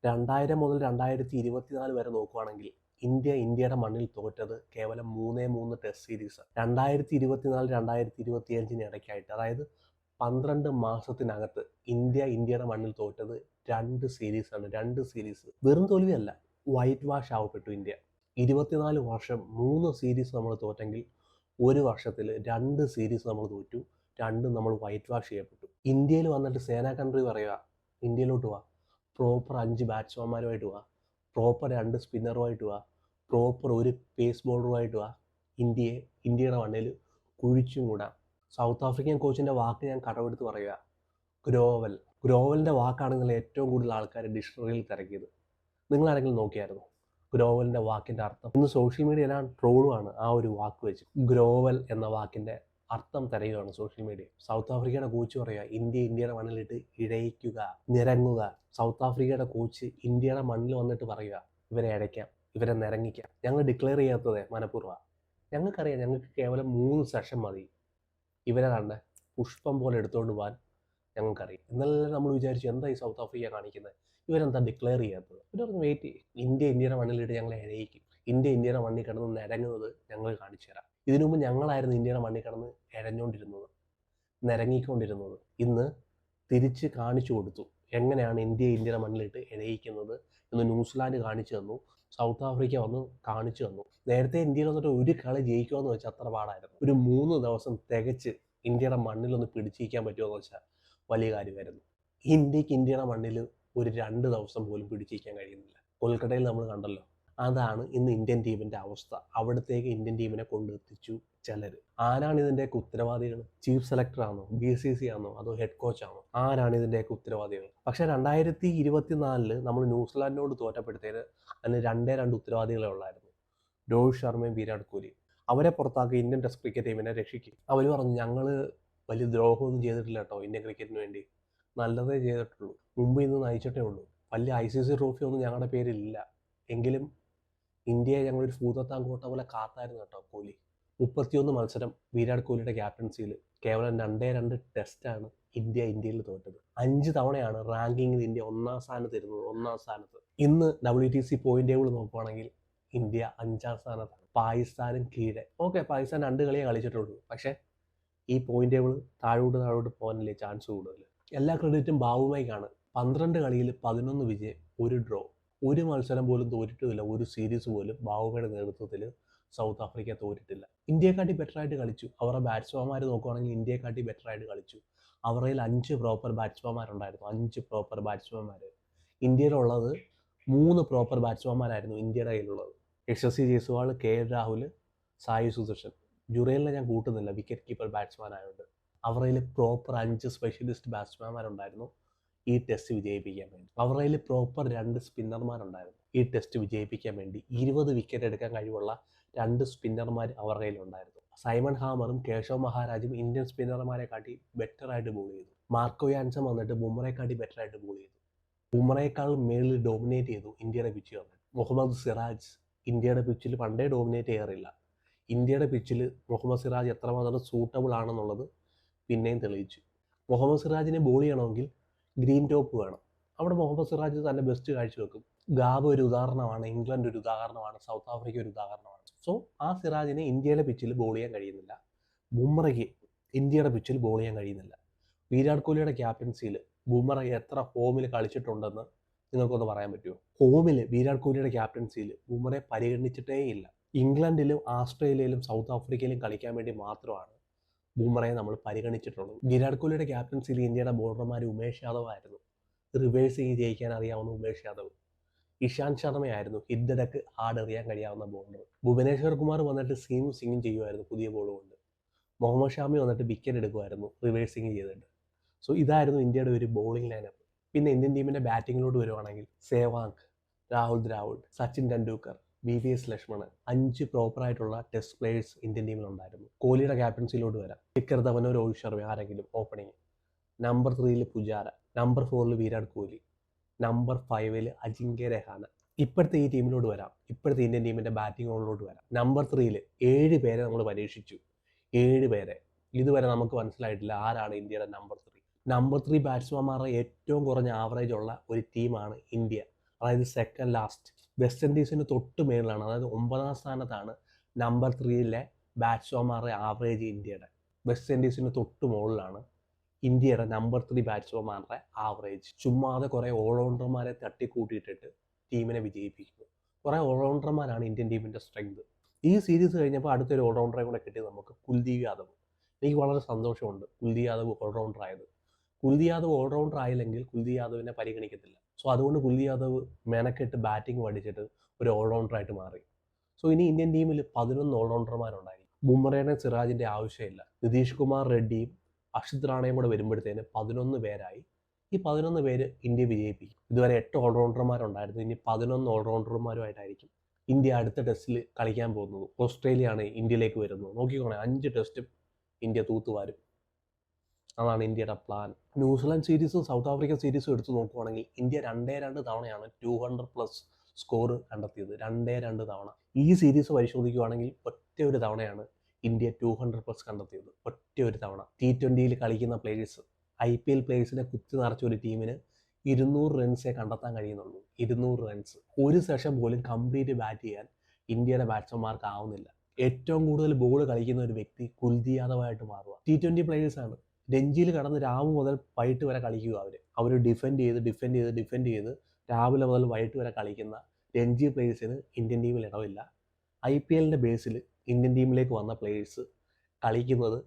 2000 മുതൽ 2024 വരെ നോക്കുകയാണെങ്കിൽ ഇന്ത്യയുടെ മണ്ണിൽ തോറ്റത് കേവലം 3 ടെസ്റ്റ് സീരീസ്. 2024-2025 ഇടയ്ക്കായിട്ട്, അതായത് 12 മാസത്തിനകത്ത് ഇന്ത്യയുടെ മണ്ണിൽ തോറ്റത് 2 സീരീസാണ്. 2 സീരീസ്. വെറും തോൽവിയല്ല, വൈറ്റ് വാഷ് ആവപ്പെട്ടു ഇന്ത്യ. 24 വർഷം 3 സീരീസ് നമ്മൾ തോറ്റെങ്കിൽ ഒരു വർഷത്തിൽ 2 സീരീസ് നമ്മൾ തോറ്റു, 2 നമ്മൾ വൈറ്റ് വാഷ് ചെയ്യപ്പെട്ടു. ഇന്ത്യയിൽ വന്നിട്ട് സേനാ കൺട്രി പറയുക, ഇന്ത്യയിലോട്ട് വാ, പ്രോപ്പർ 5 ബാറ്റ്സ്മാൻമാരുമായിട്ട് വാ, പ്രോപ്പർ 2 സ്പിന്നറുമായിട്ട് വാ, പ്രോപ്പർ ഒരു പേസ് ബോളറുമായിട്ട് വാ, ഇന്ത്യയുടെ മണ്ണിൽ കുഴിച്ചും കൂടാം. സൗത്ത് ആഫ്രിക്കൻ കോച്ചിൻ്റെ വാക്ക് ഞാൻ കടമെടുത്ത് പറയുക, ഗ്രോവലിൻ്റെ വാക്കാണ് നിങ്ങൾ ഏറ്റവും കൂടുതൽ ആൾക്കാർ ഡിക്ഷണറിയിൽ തിരക്കിയത്. നിങ്ങളാരെങ്കിലും നോക്കിയായിരുന്നു ഗ്രോവലിൻ്റെ വാക്കിൻ്റെ അർത്ഥം? ഇന്ന് സോഷ്യൽ മീഡിയയിലാണ് ട്രോളുമാണ് ആ ഒരു വാക്ക് വെച്ച്. ഗ്രോവൽ എന്ന വാക്കിൻ്റെ അർത്ഥം തിരയുകയാണ് സോഷ്യൽ മീഡിയ. സൗത്ത് ആഫ്രിക്കയുടെ കോച്ച് പറയുക, ഇന്ത്യയുടെ മണ്ണിലിട്ട് ഇഴയിക്കുക, നിരങ്ങുക. സൗത്ത് ആഫ്രിക്കയുടെ കോച്ച് ഇന്ത്യയുടെ മണ്ണിൽ വന്നിട്ട് പറയുക, ഇവരെ ഇഴയ്ക്കാം, ഇവരെ നിരങ്ങിക്കാം. ഞങ്ങൾ ഡിക്ലെയർ ചെയ്യാത്തത് മനഃപൂർവ്വം. ഞങ്ങൾക്കറിയാം, ഞങ്ങൾക്ക് കേവലം 3 സെഷൻ മതി ഇവരെ കണ്ട് പുഷ്പം പോലെ എടുത്തുകൊണ്ട് പോകാൻ ഞങ്ങൾക്കറിയാം. എന്നാലും നമ്മൾ വിചാരിച്ചു, എന്താ ഈ സൗത്ത് ആഫ്രിക്ക കാണിക്കുന്നത്, ഇവരെന്താ ഡിക്ലെയർ ചെയ്യാത്തത്? ഇവരൊന്ന് വെയിറ്റ് ചെയ്യും, ഇന്ത്യയുടെ മണ്ണിലിട്ട് ഞങ്ങളെ ഇഴയിക്കും, ഇന്ത്യയുടെ മണ്ണിൽ കിടന്ന് നിരങ്ങുന്നത് ഞങ്ങൾ കാണിച്ചു തരാം. ഇതിനു മുമ്പ് ഞങ്ങളായിരുന്നു ഇന്ത്യയുടെ മണ്ണിൽ കിടന്ന് ഇഴഞ്ഞുകൊണ്ടിരുന്നത്, നിരങ്ങിക്കൊണ്ടിരുന്നത്. ഇന്ന് തിരിച്ച് കാണിച്ചു കൊടുത്തു എങ്ങനെയാണ് ഇന്ത്യയുടെ മണ്ണിലിട്ട് ഇഴയിക്കുന്നത് എന്ന്. ന്യൂസിലാൻഡ് കാണിച്ചു തന്നു, സൗത്ത് ആഫ്രിക്ക വന്ന് കാണിച്ചു തന്നു. നേരത്തെ ഇന്ത്യയിൽ വന്നിട്ട് ഒരു കളി ജയിക്കുമെന്ന് വെച്ചാൽ അത്ര പാടായിരുന്നു. ഒരു 3 ദിവസം തികച്ച് ഇന്ത്യയുടെ മണ്ണിലൊന്ന് പിടിച്ചിരിക്കാൻ പറ്റുമെന്ന് വെച്ചാൽ വലിയ കാര്യമായിരുന്നു. ഇന്ത്യയുടെ മണ്ണിൽ ഒരു 2 ദിവസം പോലും പിടിച്ചിരിക്കാൻ കഴിയുന്നില്ല. കൊൽക്കത്തയിൽ നമ്മൾ കണ്ടല്ലോ. അതാണ് ഇന്ന് ഇന്ത്യൻ ടീമിൻ്റെ അവസ്ഥ. അവിടത്തേക്ക് ഇന്ത്യൻ ടീമിനെ കൊണ്ടെത്തിച്ചു ചിലർ. ആരാണ് ഇതിൻ്റെയൊക്കെ ഉത്തരവാദികൾ? ചീഫ് സെലക്ടർ ആണോ, BCC ആണോ, അതോ ഹെഡ് കോച്ച് ആണോ? ആരാണ് ഇതിൻ്റെയൊക്കെ ഉത്തരവാദികൾ? പക്ഷേ 2024 നമ്മൾ ന്യൂസിലാൻഡിനോട് തോറ്റപ്പെടുത്തിയത് അതിന് 2 ഉത്തരവാദികളെ ഉള്ളായിരുന്നു: രോഹിത് ശർമ്മയും വിരാട് കോഹ്ലിയും. അവരെ പുറത്താക്കി ഇന്ത്യൻ ടെസ്റ്റ് ക്രിക്കറ്റ് ടീമിനെ രക്ഷിക്കും. അവർ പറഞ്ഞു, ഞങ്ങൾ വലിയ ദ്രോഹമൊന്നും ചെയ്തിട്ടില്ല കേട്ടോ ഇന്ത്യൻ ക്രിക്കറ്റിന് വേണ്ടി, നല്ലതേ ചെയ്തിട്ടുള്ളൂ, മുമ്പ് ഇന്ന് നയിച്ചിട്ടേ ഉള്ളൂ, വലിയ ICC ട്രോഫി ഒന്നും ഞങ്ങളുടെ പേരിലില്ല, എങ്കിലും ഇന്ത്യയെ ഞങ്ങളൊരു ഭൂതത്താൻ കോട്ട പോലെ കാത്തായിരുന്നു കേട്ടോ കോഹ്ലി. 31 മത്സരം വിരാട് കോഹ്ലിയുടെ ക്യാപ്റ്റൻസിയിൽ കേവലം 2 ടെസ്റ്റാണ് ഇന്ത്യയിൽ തോറ്റത്. 5 തവണയാണ് റാങ്കിങ്ങിൽ ഇന്ത്യ 1ാം സ്ഥാനത്ത് ഇരുന്നത്, 1ാം സ്ഥാനത്ത്. ഇന്ന് WTC പോയിന്റ് ടേബിൾ നോക്കുകയാണെങ്കിൽ ഇന്ത്യ 5ാം സ്ഥാനത്താണ്, പാകിസ്ഥാനും കീഴെ. ഓക്കെ, പാകിസ്ഥാൻ 2 കളിയേ കളിച്ചിട്ടുള്ളൂ, പക്ഷേ ഈ പോയിന്റ് ടേബിൾ താഴോട്ട് പോകാനല്ലേ ചാൻസ് കൂടുതൽ. എല്ലാ ക്രെഡിറ്റും ബാബുമായിക്കാണ്. 12 കളിയിൽ 11 വിജയം, 1 ഡ്രോ. ഒരു മത്സരം പോലും തോറ്റിട്ടുമില്ല, ഒരു സീരീസ് പോലും ബാബുമയുടെ നേതൃത്വത്തിൽ സൗത്ത് ആഫ്രിക്ക തോറ്റിട്ടില്ല. ഇന്ത്യയെക്കാട്ടി ബെറ്ററായിട്ട് കളിച്ചു. അവരുടെ ബാറ്റ്സ്മാൻമാർ നോക്കുകയാണെങ്കിൽ ഇന്ത്യയെക്കാട്ടി ബെറ്ററായിട്ട് കളിച്ചു. അവരുടെ 5 പ്രോപ്പർ ബാറ്റ്സ്മാൻമാരുണ്ടായിരുന്നു, 5 പ്രോപ്പർ ബാറ്റ്സ്മാൻമാർ. ഇന്ത്യയിലുള്ളത് 3 പ്രോപ്പർ ബാറ്റ്സ്മാൻമാരായിരുന്നു ഇന്ത്യയുടെ കയ്യിലുള്ളത്: യശസ്വി ജയ്സ്വാൾ, KL രാഹുൽ, സായി സുദർശൻ. ജുറേലിനെ ഞാൻ കൂട്ടുന്നില്ല, വിക്കറ്റ് കീപ്പർ ബാറ്റ്സ്മാൻ ആയതുകൊണ്ട്. അവരുടെ പ്രോപ്പർ 5 സ്പെഷ്യലിസ്റ്റ് ബാറ്റ്സ്മാൻമാരുണ്ടായിരുന്നു ഈ ടെസ്റ്റ് വിജയിപ്പിക്കാൻ വേണ്ടി. അവരുടെ പ്രോപ്പർ 2 സ്പിന്നർമാരുണ്ടായിരുന്നു ഈ ടെസ്റ്റ് വിജയിപ്പിക്കാൻ വേണ്ടി. 20 വിക്കറ്റ് എടുക്കാൻ കഴിവുള്ള 2 സ്പിന്നർമാർ അവരുടെ കയ്യിലുണ്ടായിരുന്നു. സൈമൺ ഹാമറും കേശവ് മഹാരാജും ഇന്ത്യൻ സ്പിന്നർമാരെ കാട്ടി ബെറ്ററായിട്ട് ബോൾ ചെയ്തു. മാർക്കോ യാൻസൺ വന്നിട്ട് ബുംറയെക്കാട്ടി ബെറ്ററായിട്ട് ബോൾ ചെയ്തു. ബുംറയേക്കാൾ മേളിൽ ഡോമിനേറ്റ് ചെയ്തു ഇന്ത്യയുടെ പിച്ച് വന്നിട്ട്. മുഹമ്മദ് സിറാജ് ഇന്ത്യയുടെ പിച്ചിൽ പണ്ടേ ഡോമിനേറ്റ് ചെയ്യാറില്ല. ഇന്ത്യയുടെ പിച്ചിൽ മുഹമ്മദ് സിറാജ് എത്രമാത്രം സൂട്ടബിൾ ആണെന്നുള്ളത് പിന്നെയും തെളിയിച്ചു. മുഹമ്മദ് സിറാജിനെ ബോൾ ചെയ്യണമെങ്കിൽ ഗ്രീൻ ടോപ്പ് വേണം. അവിടെ മുഹമ്മദ് സിറാജ് തന്നെ ബെസ്റ്റ് കാഴ്ചവെക്കും. ഗാബ ഒരു ഉദാഹരണമാണ്, ഇംഗ്ലണ്ട് ഒരു ഉദാഹരണമാണ്, സൗത്ത് ആഫ്രിക്ക ഒരു ഉദാഹരണമാണ്. സോ ആ സിറാജിനെ ഇന്ത്യയുടെ പിച്ചിൽ ബോൾ ചെയ്യാൻ കഴിയുന്നില്ല. ബുംറയ്ക്ക് ഇന്ത്യയുടെ പിച്ചിൽ ബോൾ ചെയ്യാൻ കഴിയുന്നില്ല. വിരാട് കോഹ്ലിയുടെ ക്യാപ്റ്റൻസിയിൽ ബുംറ എത്ര ഹോമിൽ കളിച്ചിട്ടുണ്ടെന്ന് നിങ്ങൾക്കൊന്ന് പറയാൻ പറ്റുമോ? ഹോമിൽ വിരാട് കോഹ്ലിയുടെ ക്യാപ്റ്റൻസിയിൽ ബുംറയെ പരിഗണിച്ചിട്ടേ ഇല്ല. ഇംഗ്ലണ്ടിലും ഓസ്ട്രേലിയയിലും സൗത്ത് ആഫ്രിക്കയിലും കളിക്കാൻ വേണ്ടി മാത്രമാണ് ബുംറയെ നമ്മൾ പരിഗണിച്ചിട്ടുള്ളത്. വിരാട് കോഹ്ലിയുടെ ക്യാപ്റ്റൻസിയിൽ ഇന്ത്യയുടെ ബോളർമാർ ഉമേഷ് യാദവ് ആയിരുന്നു, റിവേഴ്സിങ് ജയിക്കാൻ അറിയാവുന്ന ഉമേഷ് യാദവ്. ഇഷാന്ത് ശർമ്മയായിരുന്നു ഹിറ്റ് ദ ഡെക്ക് ഹാർഡ് എറിയാൻ കഴിയാവുന്ന ബോളർ. ഭുവനേശ്വർ കുമാർ വന്നിട്ട് സ്വിങ്ങിങ് ചെയ്യുമായിരുന്നു പുതിയ ബോൾ കൊണ്ട്. മുഹമ്മദ് ഷാമി വന്നിട്ട് വിക്കറ്റ് എടുക്കുമായിരുന്നു റിവേഴ്സിങ് ചെയ്തിട്ട്. സോ ഇതായിരുന്നു ഇന്ത്യയുടെ ഒരു ബോളിംഗ് ലൈനപ്പ്. പിന്നെ ഇന്ത്യൻ ടീമിൻ്റെ ബാറ്റിങ്ങിലോട്ട് വരുവാണെങ്കിൽ സേവാഗ്, രാഹുൽ ദ്രാവിഡ്, സച്ചിൻ ടെണ്ടുൽക്കർ, VVS ലക്ഷ്മൺ, 5 പ്രോപ്പറായിട്ടുള്ള ടെസ്റ്റ് പ്ലേയേഴ്സ് ഇന്ത്യൻ ടീമിലുണ്ടായിരുന്നു. കോഹ്ലിയുടെ ക്യാപ്റ്റൻസിയിലോട്ട് വരാം. ശിഖർ ധവനോ രോഹിത് ശർമ്മ ആരെങ്കിലും opening. Number 3 Pujara, number 4 Virat Kohli, number 5 Ajinkya Rahane. ഇപ്പോഴത്തെ ഈ ടീമിലോട്ട് വരാം, ഇപ്പോഴത്തെ ഇന്ത്യൻ ടീമിൻ്റെ ബാറ്റിംഗ് ഓണിലോട്ട് വരാം. നമ്പർ 3 7 പേരെ നമ്മൾ പരീക്ഷിച്ചു, 7 പേരെ. ഇതുവരെ നമുക്ക് മനസ്സിലായിട്ടില്ല ആരാണ് ഇന്ത്യയുടെ നമ്പർ 3. നമ്പർ 3 ബാറ്റ്സ്മാൻമാരുടെ ഏറ്റവും കുറഞ്ഞ ആവറേജ് ഉള്ള ഒരു ടീമാണ് ഇന്ത്യ. അതായത് സെക്കൻഡ് ലാസ്റ്റ്. വെസ്റ്റ് ഇൻഡീസിന് തൊട്ട് മേളിലാണ്, അതായത് 9ാം സ്ഥാനത്താണ് നമ്പർ 3യിലെ ബാറ്റ്സ്മാൻമാരുടെ ആവറേജ് ഇന്ത്യയുടെ. വെസ്റ്റ് ഇൻഡീസിന് തൊട്ട് മുകളിലാണ് ഇന്ത്യയുടെ നമ്പർ 3 ബാറ്റ്സ്മാൻമാരുടെ ആവറേജ്. ചുമ്മാതെ കുറേ ഓൾറൗണ്ടർമാരെ തട്ടിക്കൂട്ടിയിട്ടിട്ട് ടീമിനെ വിജയിപ്പിക്കുന്നു. കുറേ ഓൾറൗണ്ടർമാരാണ് ഇന്ത്യൻ ടീമിൻ്റെ സ്ട്രെങ്ത്. ഈ സീരീസ് കഴിഞ്ഞപ്പോൾ അടുത്തൊരു ഓൾറൗണ്ടറെ കൂടെ കിട്ടി നമുക്ക്, കുൽദീപ് യാദവ്. എനിക്ക് വളരെ സന്തോഷമുണ്ട് കുൽദീപ് യാദവ് ഓൾറൗണ്ടർ ആയത്. കുൽദീപ് യാദവ് ഓൾറൗണ്ടർ ആയില്ലെങ്കിൽ കുൽദീപ് യാദവിനെ പരിഗണിക്കത്തില്ല. സോ അതുകൊണ്ട് കുൽദീപ് യാദവ് മെനക്കെട്ട് ബാറ്റിംഗ് പഠിച്ചിട്ട് ഒരു ഓൾറൗണ്ടറായിട്ട് മാറി. സോ ഇനി ഇന്ത്യൻ ടീമിൽ 11 ഓൾറൗണ്ടർമാരുണ്ടായി. ബുംറയുടെ സിറാജിൻ്റെ ആവശ്യമില്ല. നിതീഷ് കുമാർ റെഡ്ഡിയും അക്ഷിത് റാണയും കൂടെ വരുമ്പോഴത്തേന് 11 പേരായി. ഈ 11 പേര് ഇന്ത്യ വിജയിപ്പിക്കും. ഇതുവരെ 8 ഓൾറൗണ്ടർമാരുണ്ടായിരുന്നു, ഇനി 11 ഓൾറൗണ്ടർമാരുമായിട്ടായിരിക്കും ഇന്ത്യ അടുത്ത ടെസ്റ്റിൽ കളിക്കാൻ പോകുന്നത്. ഓസ്ട്രേലിയയാണ് ഇന്ത്യയിലേക്ക് വരുന്നത്. നോക്കിക്കോണേ, 5 ടെസ്റ്റും ഇന്ത്യ തൂത്തുവാരും. അതാണ് ഇന്ത്യയുടെ പ്ലാൻ. ന്യൂസിലാൻഡ് സീരീസും സൗത്ത് ആഫ്രിക്ക സീരീസും എടുത്ത് നോക്കുവാണെങ്കിൽ ഇന്ത്യ 2 തവണയാണ് 200+ സ്കോർ കണ്ടെത്തിയത്. 2 തവണ. ഈ സീരീസ് പരിശോധിക്കുകയാണെങ്കിൽ ഒറ്റ ഒരു തവണയാണ് ഇന്ത്യ 200+ കണ്ടെത്തിയത്. ഒറ്റ ഒരു തവണ. T20യിൽ കളിക്കുന്ന പ്ലേയേഴ്സ്, IPL പ്ലേയേഴ്സിനെ കുത്തി നിറച്ച ഒരു ടീമിന് 200 റൺസേ കണ്ടെത്താൻ കഴിയുന്നുള്ളൂ. 200 റൺസ്. ഒരു സെഷൻ പോലും കംപ്ലീറ്റ് ബാറ്റ് ചെയ്യാൻ ഇന്ത്യയുടെ ബാറ്റ്സ്മാൻമാർക്ക് ആവുന്നില്ല. ഏറ്റവും കൂടുതൽ ബോൾ കളിക്കുന്ന ഒരു വ്യക്തി കുൽദീപ് യാദവായിട്ട് മാറുക. T20 പ്ലേയേഴ്സാണ്. രഞ്ജിയിൽ കടന്ന് രാവിലെ മുതൽ വൈകിട്ട് വരെ കളിക്കുക. അവർ ഡിഫെൻഡ് ചെയ്ത് രാവിലെ മുതൽ വൈകിട്ട് വരെ കളിക്കുന്ന രഞ്ജി പ്ലേയേഴ്സിന് ഇന്ത്യൻ ടീമിൽ ഇടവില്ല. IPLൻ്റെ ബേസിൽ ഇന്ത്യൻ ടീമിലേക്ക് വന്ന പ്ലേയേഴ്സ് കളിക്കുന്നത്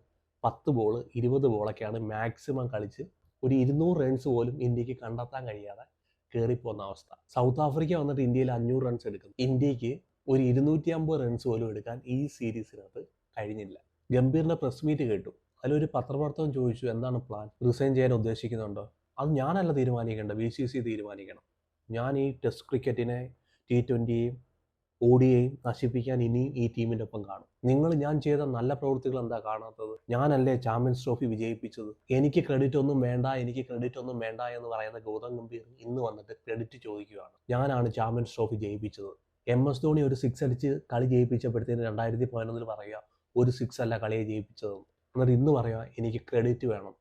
10 ബോൾ 20 ബോളൊക്കെയാണ് മാക്സിമം കളിച്ച് ഒരു 200 റൺസ് പോലും ഇന്ത്യക്ക് കണ്ടെത്താൻ കഴിയാതെ കയറിപ്പോകുന്ന അവസ്ഥ. സൗത്ത് ആഫ്രിക്ക വന്നിട്ട് ഇന്ത്യയിൽ 500 റൺസ് എടുക്കുന്നു. ഇന്ത്യക്ക് ഒരു 250 റൺസ് പോലും എടുക്കാൻ ഈ സീരീസിനകത്ത് കഴിഞ്ഞില്ല. ഗംഭീറിൻ്റെ പ്രസ് മീറ്റ് കേട്ടു. അതിലൊരു പത്രപ്രവർത്തകൻ ചോദിച്ചു, എന്താണ് പ്ലാൻ? റിസൈൻ ചെയ്യാൻ ഉദ്ദേശിക്കുന്നുണ്ടോ? അത് ഞാനല്ല തീരുമാനിക്കേണ്ടത്, BCC തീരുമാനിക്കണം. ഞാൻ ഈ ടെസ്റ്റ് ക്രിക്കറ്റിനെ T20യെയും ODIയെയും നശിപ്പിക്കാൻ ഇനിയും ഈ ടീമിൻ്റെ ഒപ്പം കാണും. ഞാൻ ചെയ്ത നല്ല പ്രവൃത്തികൾ എന്താ കാണാത്തത്? ഞാനല്ലേ ചാമ്പ്യൻസ് ട്രോഫി വിജയിപ്പിച്ചത്? എനിക്ക് ക്രെഡിറ്റ് ഒന്നും വേണ്ട എന്ന് പറയുന്ന ഗൗതം ഗംഭീർ ഇന്ന് വന്നിട്ട് ക്രെഡിറ്റ് ചോദിക്കുകയാണ്. ഞാനാണ് ചാമ്പ്യൻസ് ട്രോഫി ജയിപ്പിച്ചത്. MS ധോണി ഒരു 6 അടിച്ച് കളി ജയിപ്പിച്ചപ്പോഴത്തേന് 2011 പറയുക ഒരു 6 അല്ല കളിയെ ജയിപ്പിച്ചതെന്ന്. എന്നിട്ട് ഇന്ന് പറയുക എനിക്ക് ക്രെഡിറ്റ് വേണം,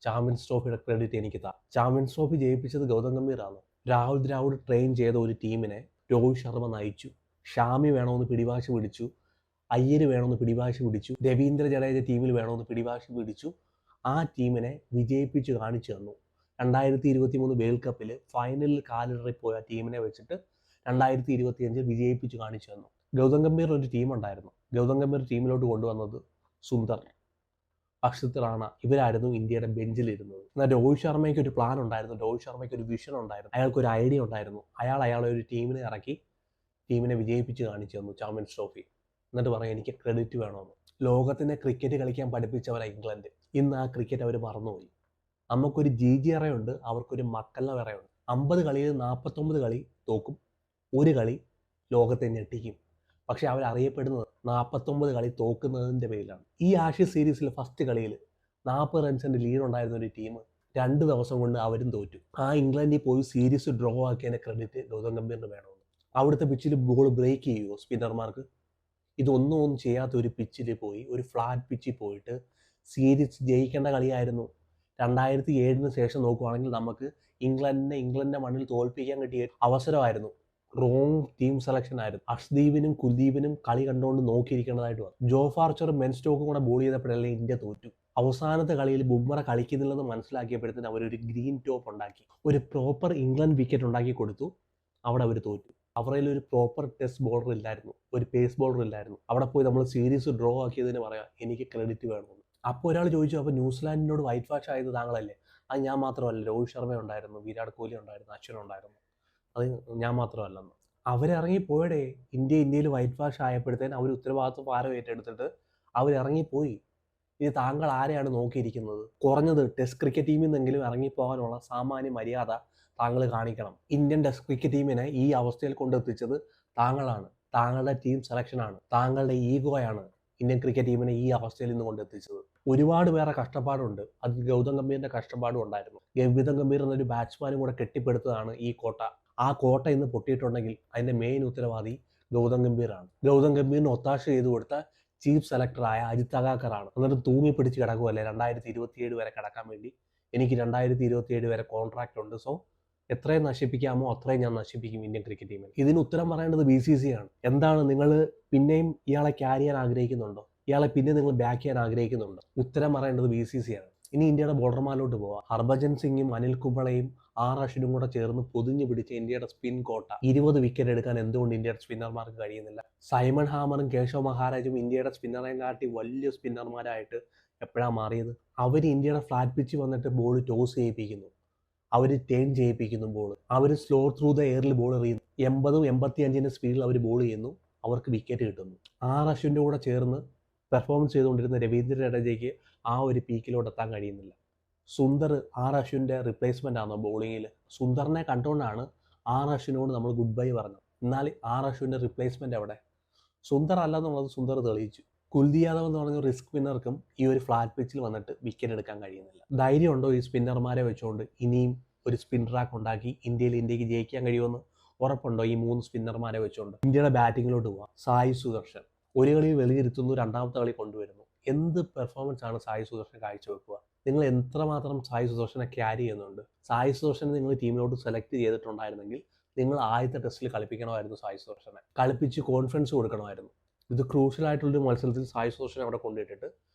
ചാമ്പ്യൻസ് ട്രോഫിയുടെ ക്രെഡിറ്റ് എനിക്ക് താ. ചാമ്പ്യൻസ് ട്രോഫി ജയിപ്പിച്ചത് ഗൗതം ഗംഭീറാണ്. രാഹുൽ ദ്രാവിഡ് ട്രെയിൻ ചെയ്ത ഒരു ടീമിനെ രോഹിത് ശർമ്മ നയിച്ചു. ഷാമി വേണമെന്ന് പിടിവാശി പിടിച്ചു, അയ്യർ വേണമെന്ന് പിടിവാശി പിടിച്ചു, രവീന്ദ്ര ജഡേജ ടീമിൽ വേണമെന്ന് പിടിവാശി പിടിച്ചു. ആ ടീമിനെ വിജയിപ്പിച്ച് കാണിച്ചു തന്നു. 2023 വേൾഡ് കപ്പിൽ ഫൈനലിൽ കാലിടറിപ്പോയ ടീമിനെ വെച്ചിട്ട് 2025 വിജയിപ്പിച്ച് കാണിച്ചു തന്നു. ഗൗതം ഗംഭീർ ഒരു ടീമുണ്ടായിരുന്നു. ഗൗതം ഗംഭീർ ടീമിലോട്ട് കൊണ്ടുവന്നത് സുന്ദർ, അക്ഷിത് റാണ, ഇവരായിരുന്നു ഇന്ത്യയുടെ ബെഞ്ചിലിരുന്നത്. എന്നാൽ രോഹിത് ശർമ്മയ്ക്ക് ഒരു പ്ലാൻ ഉണ്ടായിരുന്നു, രോഹിത് ശർമ്മയ്ക്ക് ഒരു വിഷൻ ഉണ്ടായിരുന്നു, അയാൾക്കൊരു ഐഡിയ ഉണ്ടായിരുന്നു. അയാളെ ഒരു ടീമിനെ ഇറക്കി ടീമിനെ വിജയിപ്പിച്ച് കാണിച്ചു തന്നു ചാമ്പ്യൻസ് ട്രോഫി. എന്നിട്ട് പറയും എനിക്ക് ക്രെഡിറ്റ് വേണമെന്ന്. ലോകത്തിനെ ക്രിക്കറ്റ് കളിക്കാൻ പഠിപ്പിച്ചവരാണ് ഇംഗ്ലണ്ട്. ഇന്ന് ആ ക്രിക്കറ്റ് അവർ മറന്നുപോയി. നമുക്കൊരു GG അറയുണ്ട്, അവർക്കൊരു മക്കല്ല അറയുണ്ട്. 50 കളിയിൽ 49 കളി തോക്കും, ഒരു കളി ലോകത്തെ ഞെട്ടിക്കും. പക്ഷെ അവരറിയപ്പെടുന്നത് 49 കളി തോക്കുന്നതിൻ്റെ പേരിലാണ്. ഈ ആഷസ് സീരീസിൽ ഫസ്റ്റ് കളിയിൽ 40 റൺസിൻ്റെ ലീഡ് ഉണ്ടായിരുന്ന ഒരു ടീം 2 ദിവസം കൊണ്ട് അവരും തോറ്റു. ആ ഇംഗ്ലണ്ടിൽ പോയി സീരീസ് ഡ്രോ ആക്കിയതിൻ്റെ ക്രെഡിറ്റ് ഗൗതം ഗംഭീറിന് വേണമെന്ന്. അവിടുത്തെ പിച്ചിൽ ബോൾ ബ്രേക്ക് ചെയ്യുമോ സ്പിന്നർമാർക്ക്? ഇതൊന്നും ചെയ്യാത്ത ഒരു പിച്ചിൽ പോയി, ഒരു ഫ്ലാറ്റ് പിച്ചിൽ പോയിട്ട് സീരീസ് ജയിക്കേണ്ട കളിയായിരുന്നു. 2007 ശേഷം നോക്കുവാണെങ്കിൽ നമുക്ക് ഇംഗ്ലണ്ടിൻ്റെ മണ്ണിൽ തോൽപ്പിക്കാൻ കിട്ടിയ അവസരമായിരുന്നു. റോങ് ടീം സെലക്ഷൻ ആയിരുന്നു. അർഷ്ദീപിനും കുൽദീപിനും കളി കണ്ടുകൊണ്ട് നോക്കിയിരിക്കേണ്ടതായിട്ട് വന്നു. ജോഫ് ആർച്ചറും ബെൻ സ്റ്റോക്കും കൂടെ ബോൾ ചെയ്തപ്പോഴല്ലേ ഇന്ത്യ തോറ്റു. അവസാനത്തെ കളിയിൽ ബുംറ കളിക്കുന്നില്ലെന്ന് മനസ്സിലാക്കിയപ്പോഴത്തേന് അവരൊരു ഗ്രീൻ ടോപ്പ് ഉണ്ടാക്കി, ഒരു പ്രോപ്പർ ഇംഗ്ലണ്ട് വിക്കറ്റ് ഉണ്ടാക്കി കൊടുത്തു. അവിടെ അവർ തോറ്റു. അവരുടെ ഒരു പ്രോപ്പർ ടെസ്റ്റ് ബോളർ ഇല്ലായിരുന്നു, ഒരു പേസ് ബോളർ ഇല്ലായിരുന്നു. അവിടെ പോയി നമ്മൾ സീരീസ് ഡ്രോ ആക്കിയതിന് പറയാം എനിക്ക് ക്രെഡിറ്റ് വേണമെന്ന്. അപ്പോൾ ഒരാൾ ചോദിച്ചു, അപ്പോൾ ന്യൂസിലാൻഡിനോട് വൈറ്റ് വാഷ് ആയത് താങ്കളല്ലേ? അത് ഞാൻ മാത്രമല്ല, രോഹിത് ശർമ്മ ഉണ്ടായിരുന്നു, വിരാട് കോഹ്ലി ഉണ്ടായിരുന്നു, അശ്വിൻ ഉണ്ടായിരുന്നു, അത് ഞാൻ മാത്രമല്ലെന്ന്. അവരിറങ്ങിപ്പോയടേ. ഇന്ത്യയിൽ വൈറ്റ് വാഷ് ആയപ്പോഴത്തേന് അവർ ഉത്തരവാദിത്വം ഭാരം ഏറ്റെടുത്തിട്ട് അവരിറങ്ങിപ്പോയി. ഇനി താങ്കൾ ആരെയാണ് നോക്കിയിരിക്കുന്നത്? കുറഞ്ഞത് ടെസ്റ്റ് ക്രിക്കറ്റ് ടീമിൽ നിന്നെങ്കിലും ഇറങ്ങിപ്പോകാനുള്ള സാമാന്യ മര്യാദ താങ്കൾ കാണിക്കണം. ഇന്ത്യൻ ടെസ്റ്റ് ക്രിക്കറ്റ് ടീമിനെ ഈ അവസ്ഥയിൽ കൊണ്ടെത്തിച്ചത് താങ്കളാണ്. താങ്കളുടെ ടീം സെലക്ഷനാണ്, താങ്കളുടെ ഈഗോയാണ് ഇന്ത്യൻ ക്രിക്കറ്റ് ടീമിനെ ഈ അവസ്ഥയിൽ നിന്ന് കൊണ്ടെത്തിച്ചത്. ഒരുപാട് പേരെ കഷ്ടപ്പാടുണ്ട്. അത് ഗൗതം ഗംഭീറിന്റെ കഷ്ടപ്പാടും ഉണ്ടായിരുന്നു. ഗൗതം ഗംഭീർ എന്നൊരു ബാറ്റ്സ്മാനും കൂടെ കെട്ടിപ്പടുത്തതാണ് ഈ കോട്ട. ആ കോട്ട ഇന്ന് പൊട്ടിയിട്ടുണ്ടെങ്കിൽ അതിന്റെ മെയിൻ ഉത്തരവാദി ഗൗതം ഗംഭീറാണ്. ഗൗതം ഗംഭീറിന് ഒത്താശ ചെയ്തു കൊടുത്ത ചീഫ് സെലക്ടറായ അജിത് അഗാക്കറാണ്. എന്നിട്ട് തൂങ്ങി പിടിച്ച് കിടക്കുമല്ലേ 2027 വരെ കിടക്കാൻ വേണ്ടി. എനിക്ക് 2027 വരെ കോൺട്രാക്റ്റ് ഉണ്ട്, സോ എത്രയും നശിപ്പിക്കാമോ അത്രയും ഞാൻ നശിപ്പിക്കും ഇന്ത്യൻ ക്രിക്കറ്റ് ടീമിൽ. ഇതിന് ഉത്തരം പറയേണ്ടത് BCCI ആണ്. എന്താണ് നിങ്ങൾ പിന്നെയും ഇയാളെ ക്യാരി ചെയ്യാൻ ആഗ്രഹിക്കുന്നുണ്ടോ? ഇയാളെ പിന്നെ നിങ്ങൾ ബാക്ക് ചെയ്യാൻ ആഗ്രഹിക്കുന്നുണ്ടോ? ഉത്തരം പറയേണ്ടത് BCCI ആണ്. ഇനി ഇന്ത്യയുടെ ബോളർമാരിലോട്ട് പോവാം. ഹർഭജൻ സിംഗും അനിൽ കുംബ്ലെയും അശ്വിനും കൂടെ ചേർന്ന് പൊതിഞ്ഞു പിടിച്ച ഇന്ത്യയുടെ സ്പിൻ കോട്ട 20 വിക്കറ്റ് എടുക്കാൻ എന്തുകൊണ്ട് ഇന്ത്യയുടെ സ്പിന്നർമാർക്ക് കഴിയുന്നില്ല? സൈമൺ ഹാമറും കേശവ് മഹാരാജും ഇന്ത്യയുടെ സ്പിന്നറേയും കാട്ടി വലിയ സ്പിന്നർമാരായിട്ട് എപ്പോഴാണ് മാറിയത്? അവർ ഇന്ത്യയുടെ ഫ്ലാറ്റ് പിച്ച് വന്നിട്ട് ബോൾ ടോസ് ചെയ്യിപ്പിക്കുന്നു, അവർ ടേൺ ചെയ്യിപ്പിക്കുന്നു ബോൾ, അവർ സ്ലോ ത്രൂ ദ എയറിൽ ബോൾ എറിയുന്നു, 80-85 സ്പീഡിൽ അവർ ബോൾ ചെയ്യുന്നു, അവർക്ക് വിക്കറ്റ് കിട്ടുന്നു. അശ്വിൻ്റെ കൂടെ ചേർന്ന് പെർഫോമൻസ് ചെയ്തുകൊണ്ടിരുന്ന രവീന്ദ്ര ജഡേജയ്ക്ക് ആ ഒരു പീക്കിലോട്ട് എത്താൻ കഴിയുന്നില്ല. സുന്ദർ അശ്വിൻ്റെ റിപ്ലേസ്മെൻ്റ് ആണോ ബോളിങ്ങിൽ? സുന്ദറിനെ കണ്ടുകൊണ്ടാണ് അശ്വിനോട് നമ്മൾ ഗുഡ് ബൈ പറഞ്ഞത്. എന്നാൽ അശ്വിൻ്റെ റിപ്ലേസ്മെൻ്റ് എവിടെ? സുന്ദർ അല്ല എന്നുള്ളത് സുന്ദർ തെളിയിച്ചു. കുൽദീപ് യാദവ് എന്ന് പറഞ്ഞ റിസ്ക് സ്പിന്നർക്കും ഈ ഒരു ഫ്ലാറ്റ് പിച്ചിൽ വന്നിട്ട് വിക്കറ്റ് എടുക്കാൻ കഴിയുന്നില്ല. ധൈര്യമുണ്ടോ ഈ സ്പിന്നർമാരെ വെച്ചുകൊണ്ട് ഇനിയും ഒരു സ്പിൻ ട്രാക്ക് ഉണ്ടാക്കി ഇന്ത്യക്ക് ജയിക്കാൻ കഴിയുമെന്ന് ഉറപ്പുണ്ടോ ഈ 3 സ്പിന്നർമാരെ വെച്ചുകൊണ്ട്? ഇന്ത്യയുടെ ബാറ്റിങ്ങിലോട്ട് പോവാം. സായി സുദർശൻ ഒരു കളി വെളിയിരുത്തുന്നു, രണ്ടാമത്തെ കളി കൊണ്ടുവരുന്നു. എന്ത് പെർഫോമൻസ് ആണ് സായി സുദർശൻ കാഴ്ചവെക്കുക? നിങ്ങൾ എത്രമാത്രം സായി സുദർശനെ ക്യാരി ചെയ്യുന്നുണ്ട്? സായി സുദർശനെ നിങ്ങൾ ടീമിലോട്ട് സെലക്ട് ചെയ്തിട്ടുണ്ടായിരുന്നെങ്കിൽ നിങ്ങൾ ആദ്യത്തെ ടെസ്റ്റിൽ കളിപ്പിക്കണമായിരുന്നു. സായി സുദർശനെ കളിപ്പിച്ച് കോൺഫിഡൻസ് കൊടുക്കണമായിരുന്നു. ഇത് ക്രൂഷ്യലായിട്ടുള്ളൊരു മത്സരത്തിൽ സായി സുദർശനെ അവിടെ കൊണ്ടിട്ടിട്ട്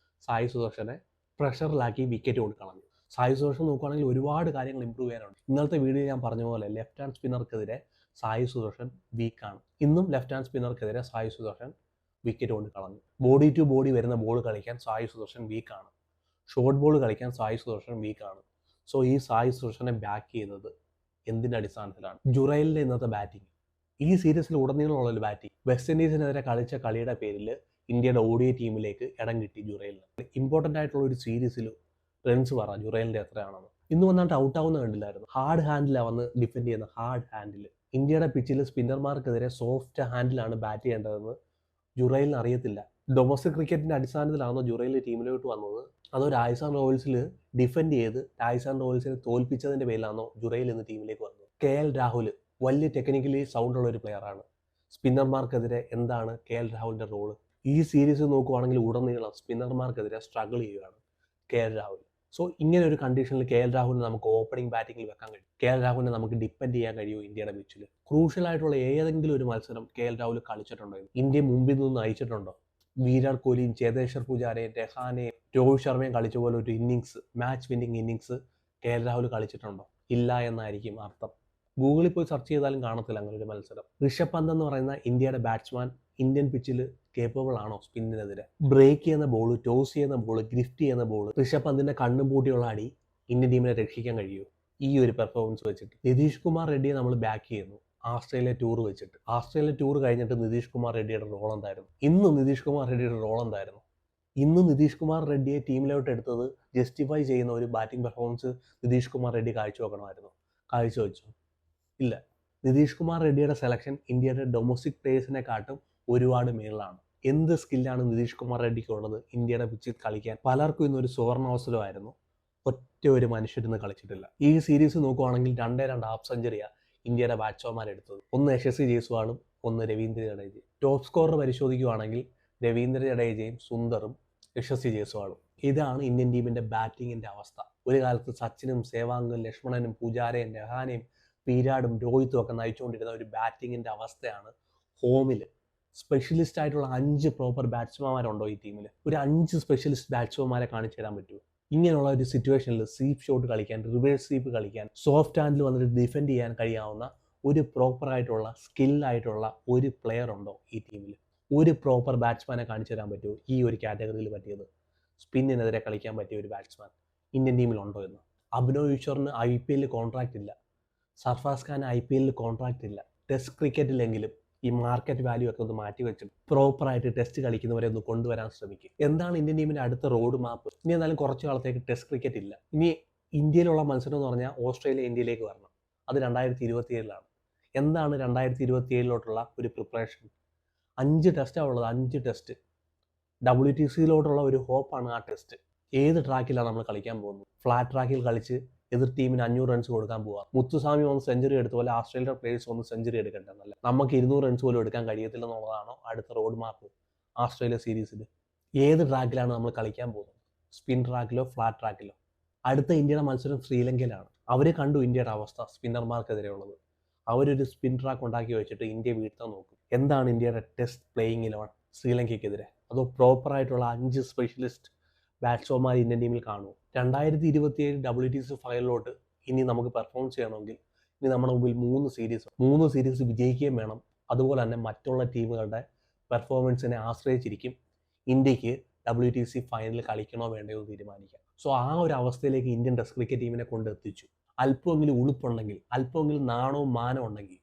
സായി സുദർശനെ പ്രഷറിലാക്കി വിക്കറ്റ് കൊടുക്കണം. സായി സുദർശൻ നോക്കുകയാണെങ്കിൽ ഒരുപാട് കാര്യങ്ങൾ ഇമ്പ്രൂവ് ചെയ്യാനുണ്ട്. ഇന്നലത്തെ വീഡിയോ ഞാൻ പറഞ്ഞ പോലെ ലെഫ്റ്റ് ഹാൻഡ് സ്പിന്നർക്കെതിരെ സായി സുദർശൻ വീക്കാണ്. ഇന്നും ലെഫ്റ്റ് ഹാൻഡ് സ്പിന്നർക്കെതിരെ സായി സുദർശൻ വിക്കറ്റ് കൊണ്ട് കളഞ്ഞു. ബോഡി ടു ബോഡി വരുന്ന ബോൾ കളിക്കാൻ സായി സുദർശൻ വീക്കാണ്. ഷോർട്ട് ബോൾ കളിക്കാൻ സായി സുദർശൻ വീക്കാണ്. സോ ഈ സായി സുദർശനെ ബാക്ക് ചെയ്തത് എന്തിൻ്റെ അടിസ്ഥാനത്തിലാണ്? ജുറൈലിൻ്റെ ഇന്നത്തെ ബാറ്റിംഗ്, ഈ സീരീസിൽ ഉടനീളമുള്ളൊരു ബാറ്റിംഗ്, വെസ്റ്റ് ഇൻഡീസിനെതിരെ കളിച്ച കളിയുടെ പേരിൽ ഇന്ത്യയുടെ ODI ടീമിലേക്ക് ഇടം കിട്ടി ജുറൈലിന്. ഇമ്പോർട്ടൻ്റ് ആയിട്ടുള്ള ഒരു സീരീസിൽ റൺസ് പറ ജുറൈലിൻ്റെ എത്രയാണെന്ന്. ഇന്ന് വന്നിട്ട് ഔട്ടാവുന്ന കണ്ടില്ലായിരുന്നു. ഹാർഡ് ഹാൻഡിലാണ് വന്ന് ഡിഫെൻഡ് ചെയ്യുന്ന, ഹാർഡ് ഹാൻഡിൽ. ഇന്ത്യയുടെ പിച്ചിൽ സ്പിന്നർമാർക്കെതിരെ സോഫ്റ്റ് ഹാൻഡിലാണ് ബാറ്റ് ചെയ്യേണ്ടതെന്ന് ജുറൈലിന് അറിയത്തില്ല. ഡൊമസ്റ്റിക് ക്രിക്കറ്റിൻ്റെ അടിസ്ഥാനത്തിലാണോ ജുറൈൽ ടീമിലോട്ട് വന്നത്? അതോ രാജസ്ഥാൻ റോയൽസിൽ ഡിഫെൻഡ് ചെയ്ത് രാജസ്ഥാൻ റോയൽസിനെ തോൽപ്പിച്ചതിൻ്റെ പേരിലാണോ ജുറൈൽ ഇന്ന് ടീമിലേക്ക് വന്നത്? KL രാഹുൽ വലിയ ടെക്നിക്കലി സൗണ്ടുള്ള ഒരു പ്ലെയറാണ്. സ്പിന്നർമാർക്കെതിരെ എന്താണ് KL രാഹുലിൻ്റെ റോള്? ഈ സീരീസ് നോക്കുവാണെങ്കിൽ ഉടനീളം സ്പിന്നർമാർക്കെതിരെ സ്ട്രഗിൾ ചെയ്യുകയാണ് KL രാഹുൽ. സോ ഇങ്ങനെ ഒരു കണ്ടീഷനിൽ KL രാഹുലിനെ നമുക്ക് ഓപ്പണിംഗ് ബാറ്റിങ്ങിൽ വെക്കാൻ കഴിയും. KL രാഹുലിനെ നമുക്ക് ഡിപ്പെൻഡ് ചെയ്യാൻ കഴിയുമോ ഇന്ത്യയുടെ പിച്ചിൽ? ക്രൂഷ്യലായിട്ടുള്ള ഏതെങ്കിലും ഒരു മത്സരം KL രാഹുൽ കളിച്ചിട്ടുണ്ടോ? ഇന്ത്യ മുമ്പിൽ നിന്ന് നയിച്ചിട്ടുണ്ടോ? വിരാട് കോഹ്ലിയും ചേതേശ്വർ പൂജാരയും രഹാനെയും രോഹിത് ശർമ്മയും കളിച്ച പോലെ ഒരു innings, match winning innings KL Rahul കളിച്ചിട്ടുണ്ടോ? ഇല്ല എന്നായിരിക്കും അർത്ഥം. ഗൂഗിളിൽ പോയി സെർച്ച് ചെയ്താലും കാണത്തില്ല അങ്ങനെ ഒരു മത്സരം. ഋഷഭ് പന്ത് എന്ന് പറയുന്ന ഇന്ത്യയുടെ ബാറ്റ്സ്മാൻ ഇന്ത്യൻ പിച്ചിൽ കേപ്പബിൾ ആണോ സ്പിന്നിനെതിരെ? ബ്രേക്ക് ചെയ്യുന്ന ബോൾ, ടോസ് ചെയ്യുന്ന ബോൾ, ഗ്രിഫ്റ്റ് ചെയ്യുന്ന ബോൾ, ഋഷഭ് പന്തിന്റെ കണ്ണും പൂട്ടിയുള്ള അടി ഇന്ത്യൻ ടീമിനെ രക്ഷിക്കാൻ കഴിയുമോ ഈ ഒരു പെർഫോമൻസ് വെച്ചിട്ട്? നിതീഷ് കുമാർ റെഡ്ഡിയെ നമ്മൾ ബാക്ക് ചെയ്യുന്നു ആസ്ട്രേലിയ ടൂർ വെച്ചിട്ട്. ആസ്ട്രേലിയ ടൂർ കഴിഞ്ഞിട്ട് നിതീഷ് കുമാർ റെഡ്ഡിയുടെ റോൾ എന്തായിരുന്നു? ഇന്ന് നിതീഷ് കുമാർ റെഡ്ഡിയുടെ റോൾ എന്തായിരുന്നു? ഇന്ന് നിതീഷ് കുമാർ റെഡ്ഡിയെ ടീമിലോട്ട് എടുത്തത് ജസ്റ്റിഫൈ ചെയ്യുന്ന ഒരു ബാറ്റിംഗ് പെർഫോമൻസ് നിതീഷ് കുമാർ റെഡ്ഡി കാഴ്ചവെക്കണമായിരുന്നു. കാഴ്ചവെച്ചു ഇല്ല. നിതീഷ് കുമാർ റെഡ്ഡിയുടെ സെലക്ഷൻ ഇന്ത്യയുടെ ഡൊമസ്റ്റിക് പ്ലേയേഴ്സിനെക്കാട്ടും ഒരുപാട് മേളിലാണ്. എന്ത് സ്കില്ലാണ് നിതീഷ് കുമാർ റെഡ്ഡിക്ക് ഉള്ളത് ഇന്ത്യയുടെ പിച്ചിൽ കളിക്കാൻ? പലർക്കും ഇന്നൊരു സുവർണാവസരമായിരുന്നു. ഒറ്റ ഒരു മനുഷ്യരിന്ന് കളിച്ചിട്ടില്ല. ഈ സീരീസ് നോക്കുവാണെങ്കിൽ 2 ഹാഫ് സെഞ്ചുറിയാണ് ഇന്ത്യയുടെ ബാറ്റ്സ്മാൻമാരെടുത്തത്. ഒന്ന് യശസ്വി ജയ്സ്വാളും ഒന്ന് രവീന്ദ്ര ജഡേജയും. ടോപ്പ് സ്കോറർ പരിശോധിക്കുവാണെങ്കിൽ രവീന്ദ്ര ജഡേജയും സുന്ദറും യശസ്വി ജയ്സ്വാളും. ഇതാണ് ഇന്ത്യൻ ടീമിൻ്റെ ബാറ്റിങ്ങിൻ്റെ അവസ്ഥ. ഒരു കാലത്ത് സച്ചിനും സേവാഗും ലക്ഷ്മണനും പൂജാരയും രഹാനെയും വിരാടും രോഹിത്തും ഒക്കെ നയിച്ചുകൊണ്ടിരുന്ന ഒരു ബാറ്റിങ്ങിൻ്റെ അവസ്ഥയാണ് ഹോമിൽ. സ്പെഷ്യലിസ്റ്റ് ആയിട്ടുള്ള 5 പ്രോപ്പർ ബാറ്റ്സ്മാൻമാരുണ്ടോ ഈ ടീമിൽ? ഒരു 5 സ്പെഷ്യലിസ്റ്റ് ബാറ്റ്സ്മാൻമാരെ കാണിച്ചു തരാൻ പറ്റുമോ? ഇങ്ങനെയുള്ള ഒരു സിറ്റുവേഷനിൽ സ്വീപ്പ് ഷോട്ട് കളിക്കാൻ, റിവേഴ്സ് സ്വീപ്പ് കളിക്കാൻ, സോഫ്റ്റ് ഹാൻഡിൽ വന്നിട്ട് ഡിഫെൻഡ് ചെയ്യാൻ കഴിയാവുന്ന ഒരു പ്രോപ്പറായിട്ടുള്ള സ്കില്ലായിട്ടുള്ള ഒരു പ്ലെയർ ഉണ്ടോ ഈ ടീമിൽ? ഒരു പ്രോപ്പർ ബാറ്റ്സ്മാനെ കാണിച്ചു തരാൻ പറ്റുമോ ഈ ഒരു കാറ്റഗറിയിൽ പറ്റിയത്? സ്പിന്നിനെതിരെ കളിക്കാൻ പറ്റിയ ഒരു ബാറ്റ്സ്മാൻ ഇന്ത്യൻ ടീമിലുണ്ടോ എന്ന്? അഭിനവ് ഈശ്വറിന് IPL കോൺട്രാക്റ്റ് ഇല്ല. സർഫാസ് ഖാൻ IPL കോൺട്രാക്റ്റ് ഇല്ല. ടെസ്റ്റ് ക്രിക്കറ്റിലെങ്കിലും ഈ മാർക്കറ്റ് വാല്യൂ ഒക്കെ ഒന്ന് മാറ്റി വെച്ചിട്ട് പ്രോപ്പറായിട്ട് ടെസ്റ്റ് കളിക്കുന്നവരെ ഒന്ന് കൊണ്ടുവരാൻ ശ്രമിക്കും. എന്താണ് ഇന്ത്യൻ ടീമിൻ്റെ അടുത്ത റോഡ് മാപ്പ്? ഇനി എന്നാലും കുറച്ച് കാലത്തേക്ക് ടെസ്റ്റ് ക്രിക്കറ്റ് ഇല്ല. ഇനി ഇന്ത്യയിലുള്ള മത്സരം എന്ന് പറഞ്ഞാൽ ഓസ്ട്രേലിയ ഇന്ത്യയിലേക്ക് വരണം. അത് 2027 എന്താണ് 2027 ഒരു പ്രിപ്പറേഷൻ? 5 ടെസ്റ്റാണ് ഉള്ളത്. 5 ടെസ്റ്റ്. WTCയിലോട്ടുള്ള ഒരു ഹോപ്പാണ് ആ ടെസ്റ്റ്. ഏത് ട്രാക്കിലാണ് നമ്മൾ കളിക്കാൻ പോകുന്നത്? ഫ്ലാറ്റ് ട്രാക്കിൽ കളിച്ച് എതിർ ടീമിന് 500 റൺസ് കൊടുക്കാൻ പോവാം. മുത്തുസ്വാമി വന്ന് സെഞ്ചുറി എടുത്ത പോലെ ആസ്ട്രേലിയൻ പ്ലേയേഴ്സ് ഒന്ന് സെഞ്ചുറി എടുക്കണ്ടെന്നല്ല. നമുക്ക് 200 റൺസ് പോലും എടുക്കാൻ കഴിയത്തില്ലെന്നുള്ളതാണോ അടുത്ത റോഡ് മാപ്പ് ആസ്ട്രേലിയ സീരീസിൽ? ഏത് ട്രാക്കിലാണ് നമ്മൾ കളിക്കാൻ പോകുന്നത്? സ്പിൻ ട്രാക്കിലോ ഫ്ലാറ്റ് ട്രാക്കിലോ? അടുത്ത ഇന്ത്യയുടെ മത്സരം ശ്രീലങ്കയിലാണ്. അവർ കണ്ടു ഇന്ത്യയുടെ അവസ്ഥ സ്പിന്നർമാർക്കെതിരെയുള്ളത്. അവരൊരു സ്പിൻ ട്രാക്ക് ഉണ്ടാക്കി വെച്ചിട്ട് ഇന്ത്യ വീഴ്ത്താൻ നോക്കും. എന്താണ് ഇന്ത്യയുടെ ടെസ്റ്റ് പ്ലേയിങ് 11 ശ്രീലങ്കയ്ക്കെതിരെ? അതോ പ്രോപ്പറായിട്ടുള്ള 5 സ്പെഷ്യലിസ്റ്റ് ബാറ്റ്സ്മാൻമാർ ഇന്ത്യൻ ടീമിൽ കാണുമോ? 2027 WTC ഫൈനലിലോട്ട് ഇനി നമുക്ക് പെർഫോം ചെയ്യണമെങ്കിൽ ഇനി നമ്മുടെ മുമ്പിൽ 3 സീരീസ് വിജയിക്കുകയും വേണം. അതുപോലെ തന്നെ മറ്റുള്ള ടീമുകളുടെ പെർഫോമൻസിനെ ആശ്രയിച്ചിരിക്കും ഇന്ത്യക്ക് WTC ഫൈനലിൽ കളിക്കണോ വേണ്ടയോ എന്ന് തീരുമാനിക്കാം. സോ ആ ഒരു അവസ്ഥയിലേക്ക് ഇന്ത്യൻ ടെസ്റ്റ് ക്രിക്കറ്റ് ടീമിനെ കൊണ്ടെത്തിച്ചു. അല്പമെങ്കിലും ഉളുപ്പുണ്ടെങ്കിൽ, അല്പമെങ്കിലും നാണവും മാനവും ഉണ്ടെങ്കിൽ,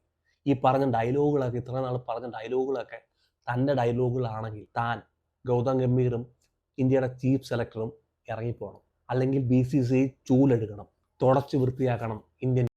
ഈ പറഞ്ഞ ഡയലോഗുകളൊക്കെ ഇത്ര നാൾ പറഞ്ഞ ഡയലോഗുകളൊക്കെ തൻ്റെ ഡയലോഗുകളാണെങ്കിൽ താൻ ഗൗതം ഗംഭീറും ഇന്ത്യയുടെ ചീഫ് സെലക്ടറും ഇറങ്ങിപ്പോകണം. അല്ലെങ്കിൽ BCCI ചൂലെടുക്കണം, തുടച്ച് വൃത്തിയാക്കണം ഇന്ത്യൻ